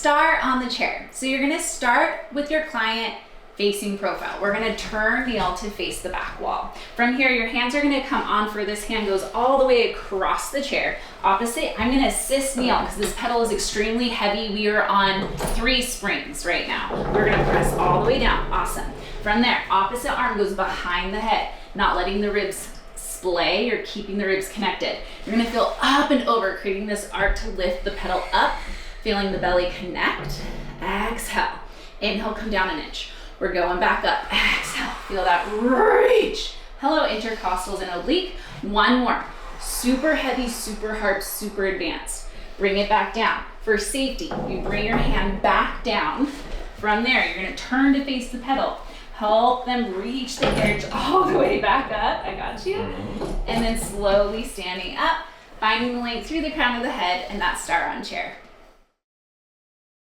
star on the chair. So you're gonna start with your client facing profile. We're gonna turn kneel to face the back wall. From here, your hands are gonna come on for this hand goes all the way across the chair. Opposite, I'm gonna assist kneel because this pedal is extremely heavy. We are on 3 springs right now. We're gonna press all the way down, awesome. From there, opposite arm goes behind the head, not letting the ribs splay, you're keeping the ribs connected. You're gonna feel up and over, creating this arc to lift the pedal up, feeling the belly connect. Exhale, inhale, come down an inch. We're going back up, exhale, feel that reach. Hello, intercostals and oblique. One more, super heavy, super hard, super advanced. Bring it back down. For safety, you bring your hand back down. From there, you're gonna turn to face the pedal. Help them reach the edge all the way back up, I got you. And then slowly standing up, finding the length through the crown of the head and that star on chair.